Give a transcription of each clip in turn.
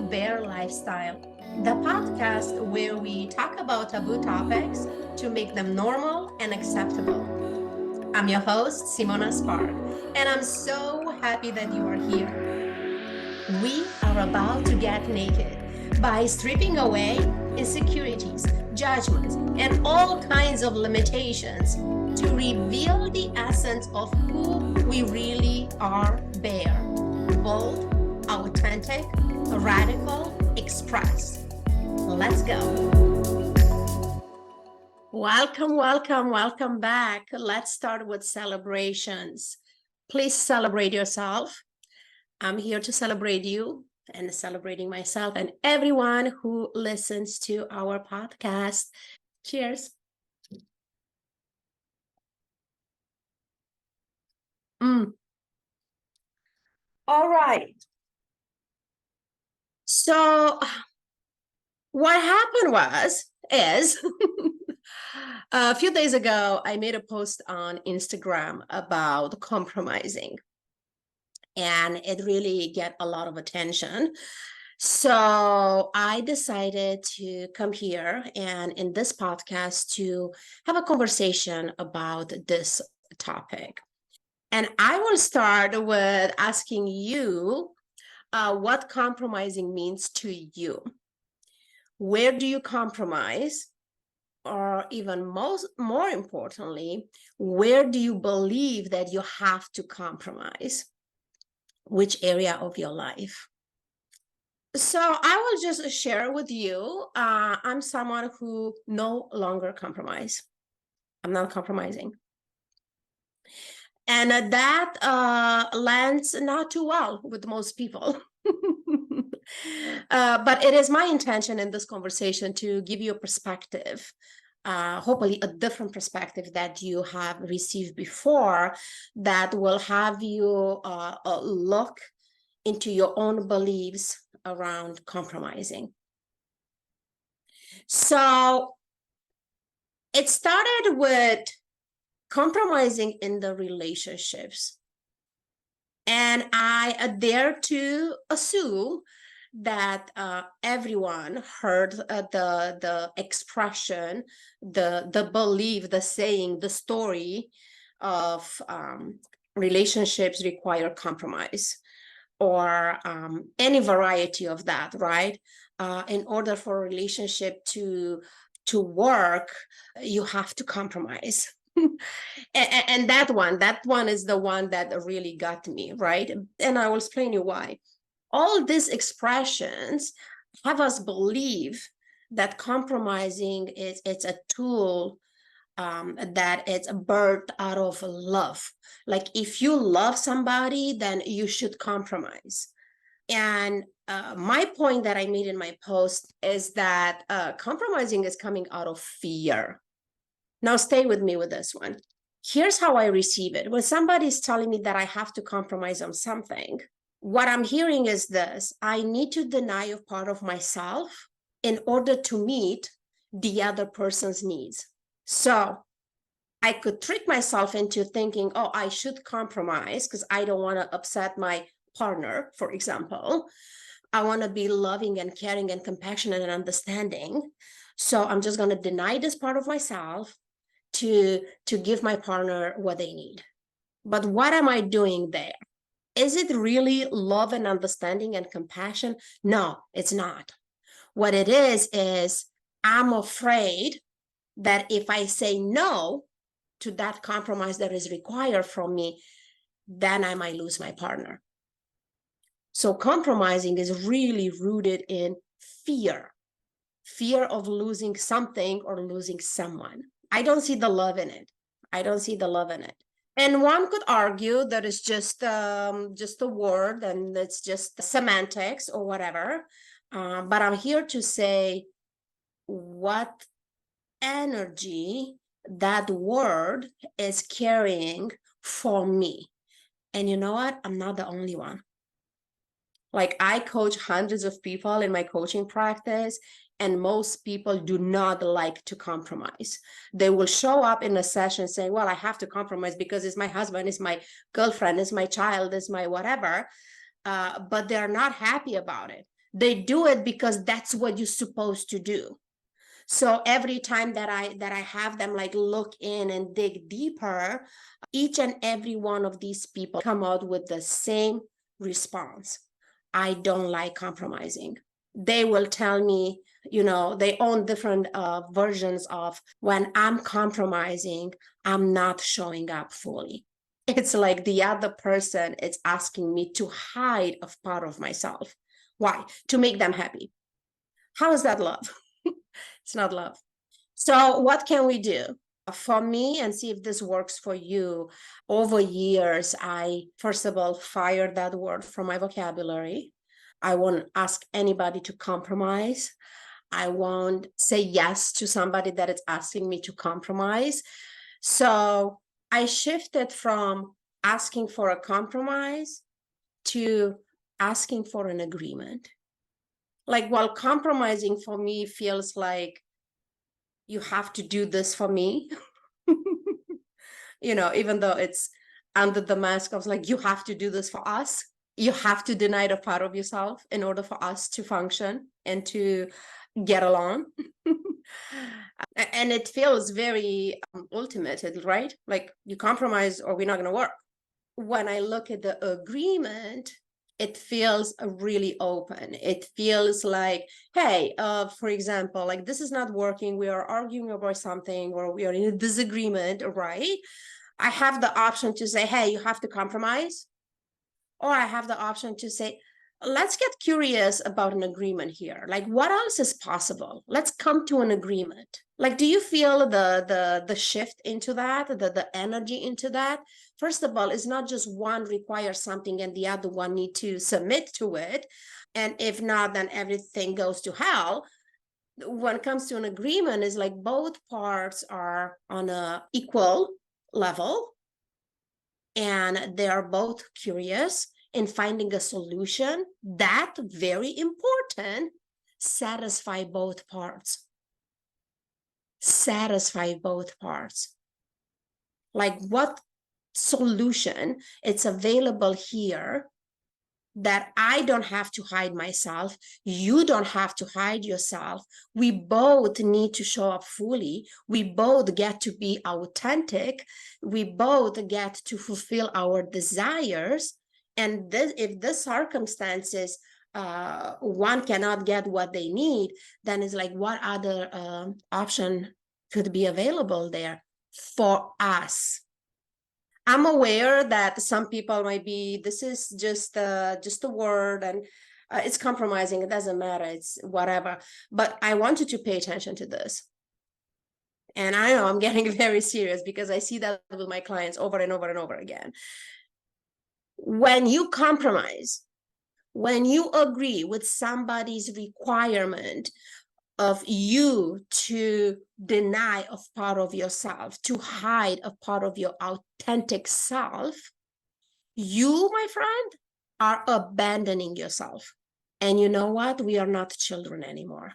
to Bear Lifestyle, the podcast where we talk about taboo topics to make them normal and acceptable. I'm your host, Simona Spark, and I'm so happy that you are here. We are about to get naked by stripping away insecurities, judgments, and all kinds of limitations to reveal the essence of who we really are, Bear. Bold, authentic, radical, express. Let's go. Welcome back. Let's start with celebrations. Please celebrate yourself. I'm here to celebrate you and celebrating myself and everyone who listens to our podcast. Cheers. All right. So what happened is a few days ago, I made a post on Instagram about compromising, and it really got a lot of attention. So I decided to come here and in this podcast to have a conversation about this topic. And I will start with asking you what compromising means to you. Where do you compromise? Or even more importantly, where do you believe that you have to compromise? Which area of your life? So I will just share with you, I'm someone who no longer compromise. I'm not compromising. And that lands not too well with most people. But it is my intention in this conversation to give you a perspective, hopefully a different perspective that you have received before, that will have you look into your own beliefs around compromising. So it started with compromising in the relationships. And I dare to assume that everyone heard the expression, the belief, the saying, the story of relationships require compromise, or any variety of that, right? In order for a relationship to work, you have to compromise. And that one is the one that really got me, right? And I will explain you why. All these expressions have us believe that compromising it's a tool, that it's birthed out of love. Like if you love somebody, then you should compromise. And my point that I made in my post is that compromising is coming out of fear. Now stay with me with this one. Here's how I receive it. When somebody's telling me that I have to compromise on something, what I'm hearing is this: I need to deny a part of myself in order to meet the other person's needs. So I could trick myself into thinking, oh, I should compromise because I don't want to upset my partner, for example. I want to be loving and caring and compassionate and understanding. So I'm just going to deny this part of myself to give my partner what they need. But what am I doing there? Is it really love and understanding and compassion? No, it's not. What it is I'm afraid that if I say no to that compromise that is required from me, then I might lose my partner. So compromising is really rooted in fear of losing something or losing someone. I don't see the love in it. And one could argue that it's just a word and it's just semantics or whatever. But I'm here to say what energy that word is carrying for me. And you know what? I'm not the only one. Like I coach hundreds of people in my coaching practice, and most people do not like to compromise. They will show up in a session saying, well, I have to compromise because it's my husband, it's my girlfriend, it's my child, it's my whatever. But they're not happy about it. They do it because that's what you're supposed to do. So every time that I have them like look in and dig deeper, each and every one of these people come out with the same response. I don't like compromising. They will tell me, they own different versions of, when I'm compromising, I'm not showing up fully. It's like the other person is asking me to hide a part of myself. Why? To make them happy. How is that love? It's not love. So what can we do? For me, and see if this works for you, over years, I, first of all, fired that word from my vocabulary. I won't ask anybody to compromise. I won't say yes to somebody that is asking me to compromise. So I shifted from asking for a compromise to asking for an agreement. Like, while compromising for me feels like you have to do this for me, even though it's under the mask of like, you have to do this for us. You have to deny the part of yourself in order for us to function and to get along. And it feels very ultimate, right? Like, you compromise or we're not going to work. When I look at the agreement, it feels really open. It feels like, hey, for example, like, this is not working. We are arguing about something, or we are in a disagreement, right? I have the option to say, hey, you have to compromise. Or I have the option to say, let's get curious about an agreement here. Like, what else is possible? Let's come to an agreement. Like, do you feel the shift into that, the energy into that? First of all, it's not just one requires something and the other one need to submit to it. And if not, then everything goes to hell. When it comes to an agreement, is like both parts are on a equal level, and they are both curious in finding a solution that, very important, satisfy both parts. Satisfy both parts. Like, what solution it's available here that I don't have to hide myself, you don't have to hide yourself. We both need to show up fully. We both get to be authentic. We both get to fulfill our desires. And this, if the circumstances, one cannot get what they need, then it's like, what other option could be available there for us? I'm aware that some people might be, this is just a word, and it's compromising. It doesn't matter. It's whatever. But I want you to pay attention to this. And I know I'm getting very serious because I see that with my clients over and over and over again. When you compromise, when you agree with somebody's requirement of you to deny a part of yourself, to hide a part of your authentic self, you, my friend, are abandoning yourself. And you know what? We are not children anymore.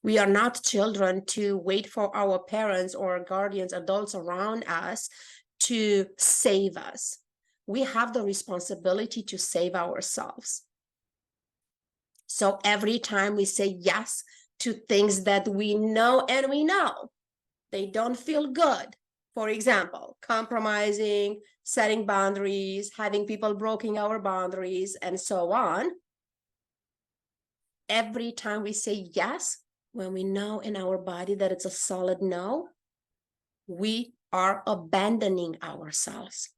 We are not children to wait for our parents or guardians, adults around us to save us. We have the responsibility to save ourselves. So every time we say yes to things that we know, and we know they don't feel good, for example, compromising, setting boundaries, having people breaking our boundaries, and so on. Every time we say yes, when we know in our body that it's a solid no, we are abandoning ourselves.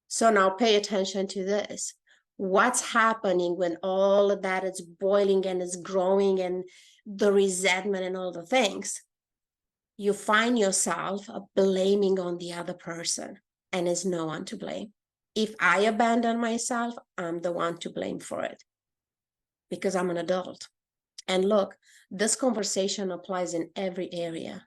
So now pay attention to this. What's happening when all of that is boiling and is growing, and the resentment and all the things? You find yourself blaming on the other person, and there's no one to blame. If I abandon myself, I'm the one to blame for it because I'm an adult. And look, this conversation applies in every area.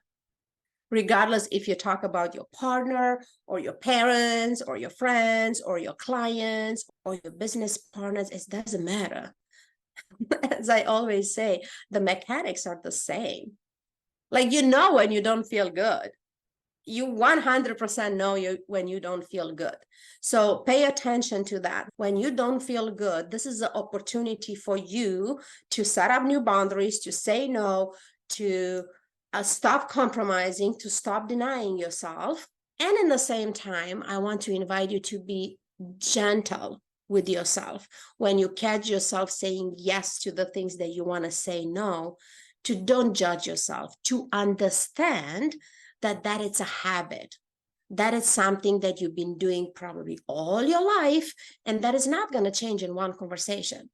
Regardless if you talk about your partner or your parents or your friends or your clients or your business partners, it doesn't matter. As I always say, the mechanics are the same. Like, when you don't feel good, you 100% know when you don't feel good. So pay attention to that. When you don't feel good, this is an opportunity for you to set up new boundaries, to say no, to stop compromising, to stop denying yourself. And in the same time, I want to invite you to be gentle with yourself. When you catch yourself saying yes to the things that you want to say no, to don't judge yourself, to understand that it's a habit, that is something that you've been doing probably all your life, and that is not going to change in one conversation.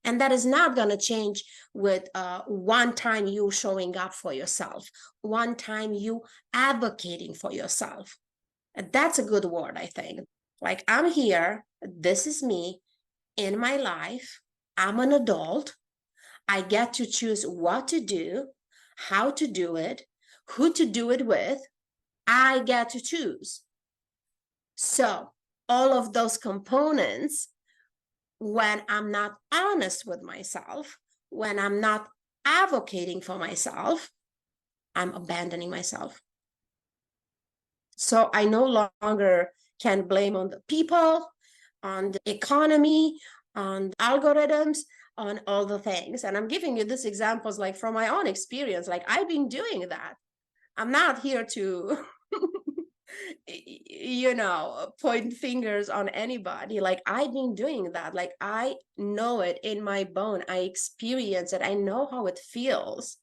And that is not going to change with one time you showing up for yourself, one time you advocating for yourself. That's a good word, I think. Like, I'm here, this is me in my life, I'm an adult, I get to choose what to do, how to do it, who to do it with. I get to choose. So all of those components, when I'm not honest with myself, when I'm not advocating for myself, I'm abandoning myself. So I no longer can blame on the people, on the economy, on algorithms, on all the things. And I'm giving you these examples like from my own experience. Like, I've been doing that. I'm not here to point fingers on anybody. Like, I've been doing that. Like, I know it in my bone. I experience it. I know how it feels.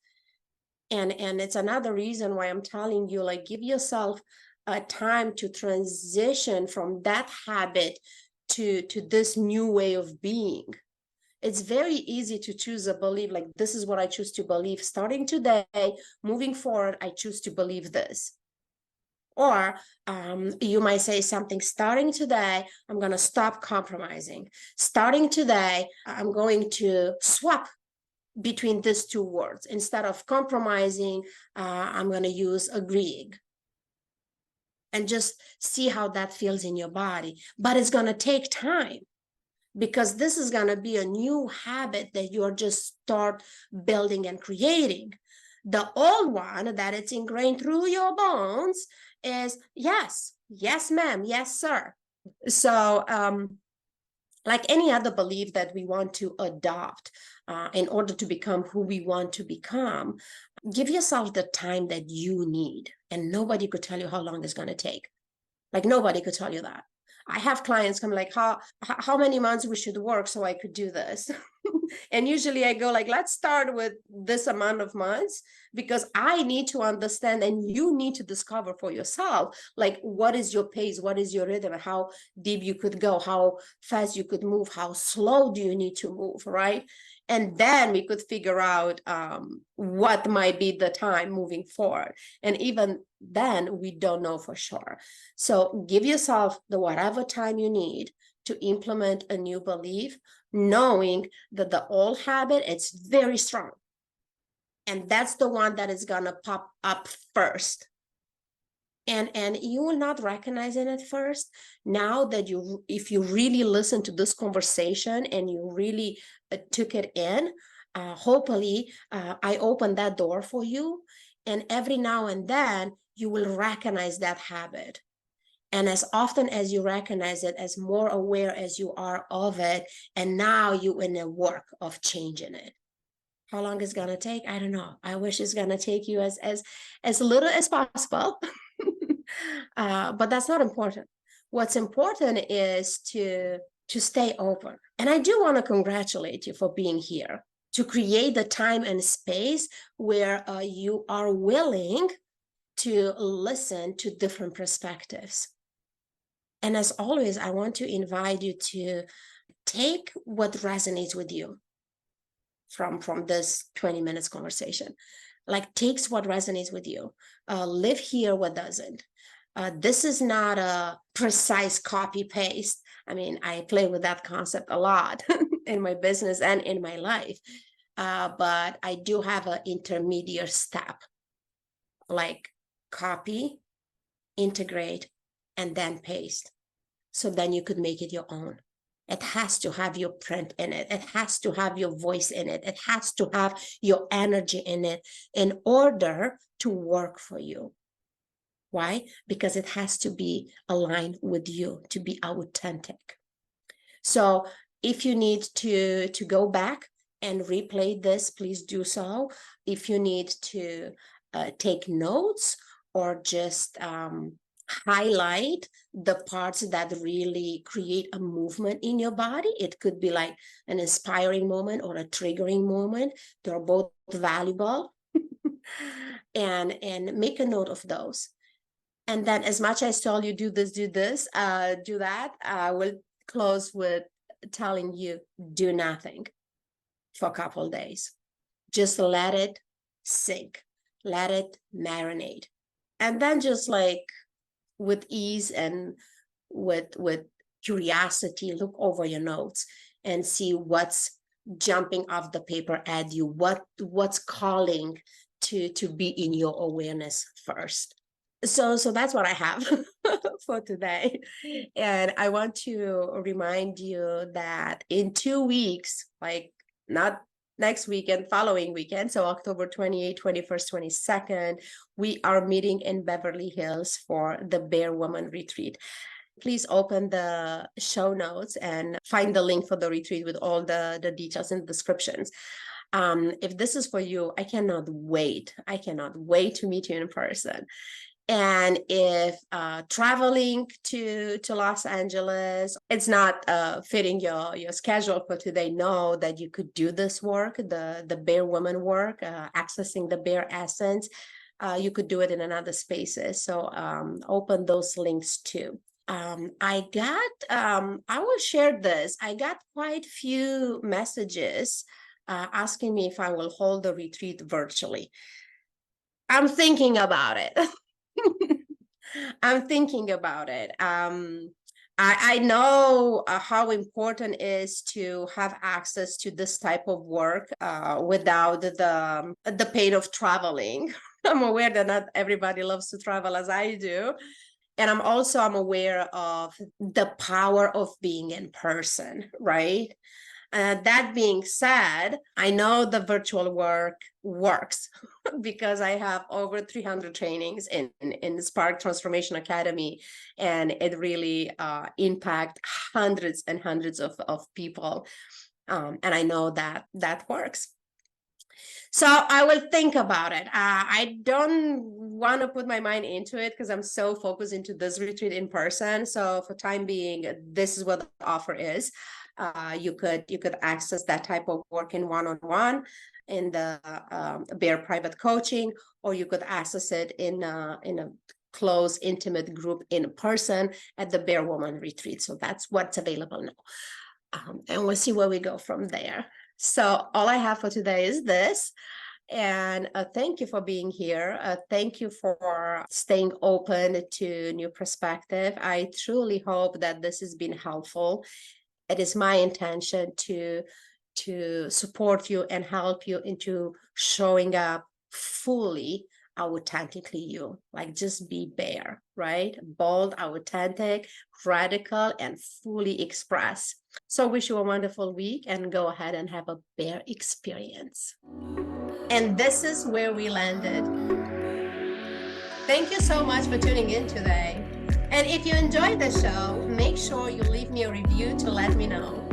And it's another reason why I'm telling you, like, give yourself a time to transition from that habit to this new way of being. It's very easy to choose a belief, like, this is what I choose to believe. Starting today, moving forward, I choose to believe this. Or you might say something, starting today, I'm going to stop compromising. Starting today, I'm going to swap between these two words. Instead of compromising, I'm going to use agreeing. And just see how that feels in your body. But it's going to take time, because this is going to be a new habit that you're just start building and creating. The old one that it's ingrained through your bones is yes, yes, ma'am, yes, sir. So like any other belief that we want to adopt in order to become who we want to become, give yourself the time that you need. And nobody could tell you how long it's going to take. Like, nobody could tell you that. I have clients come like, how many months we should work so I could do this? And usually I go like, let's start with this amount of months, because I need to understand and you need to discover for yourself, like, what is your pace? What is your rhythm? How deep you could go, how fast you could move, how slow do you need to move, right? And then we could figure out what might be the time moving forward. And even then, we don't know for sure. So give yourself the whatever time you need to implement a new belief, knowing that the old habit, it's very strong. And that's the one that is going to pop up first. And you will not recognize it at first. Now that if you really listen to this conversation and you really took it in, hopefully I opened that door for you. And every now and then you will recognize that habit. And as often as you recognize it, as more aware as you are of it, and now you're in the work of changing it. How long it's going to take? I don't know. I wish it's going to take you as little as possible. But that's not important. What's important is to stay open. And I do want to congratulate you for being here, to create the time and space where you are willing to listen to different perspectives. And as always, I want to invite you to take what resonates with you from this 20 minutes conversation. Like, takes what resonates with you. Live here what doesn't. This is not a precise copy paste. I mean, I play with that concept a lot in my business and in my life. But I do have an intermediate step, like copy, integrate, and then paste. So then you could make it your own. It has to have your print in it. It has to have your voice in it. It has to have your energy in it in order to work for you. Why? Because it has to be aligned with you, to be authentic. So if you need to go back and replay this, please do so. If you need to take notes or just highlight the parts that really create a movement in your body, it could be like an inspiring moment or a triggering moment. They're both valuable. and make a note of those. And then, as much as I told you, do this, do that, I will close with telling you, do nothing for a couple of days. Just let it sink, let it marinate. And then just like with ease and with curiosity, look over your notes and see what's jumping off the paper at you, what's calling to be in your awareness first. So that's what I have for today. And I want to remind you that in 2 weeks, like not next weekend, following weekend, so October 28th, 21st, 22nd, we are meeting in Beverly Hills for the Bear Woman Retreat. Please open the show notes and find the link for the retreat with all the details and descriptions. If this is for you, I cannot wait. I cannot wait to meet you in person. And if traveling to Los Angeles, it's not fitting your schedule for today, know that you could do this work, the Bear Woman work, accessing the Bear Essence. You could do it in another spaces. So open those links too. I will share this. I got quite a few messages asking me if I will hold the retreat virtually. I'm thinking about it. I'm thinking about it. I know how important it is to have access to this type of work without the pain of traveling. I'm aware that not everybody loves to travel as I do. And I'm aware of the power of being in person, right? That being said, I know the virtual work works because I have over 300 trainings in Spark Transformation Academy, and it really impact hundreds and hundreds of people. And I know that works. So I will think about it. I don't want to put my mind into it because I'm so focused into this retreat in person. So for time being, this is what the offer is. You could access that type of work in one-on-one in the Bear private coaching, or you could access it in a close, intimate group in person at the Bear Woman Retreat. So that's what's available now. And we'll see where we go from there. So all I have for today is this. And thank you for being here. Thank you for staying open to new perspective. I truly hope that this has been helpful. It is my intention to support you and help you into showing up fully, authentically you. Like, just be Bear, right? Bold, authentic, radical, and fully express. So wish you a wonderful week, and go ahead and have a Bear experience. And this is where we landed. Thank you so much for tuning in today. And if you enjoyed the show, make sure you leave me a review to let me know.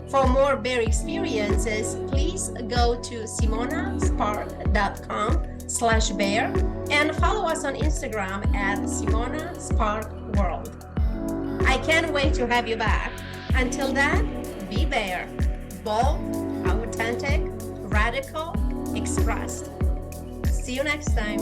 For more Bear experiences, please go to simonaspark.com/bear and follow us on Instagram at Simona Spark World. I can't wait to have you back. Until then, be Bear, bold, authentic, radical, expressed. See you next time.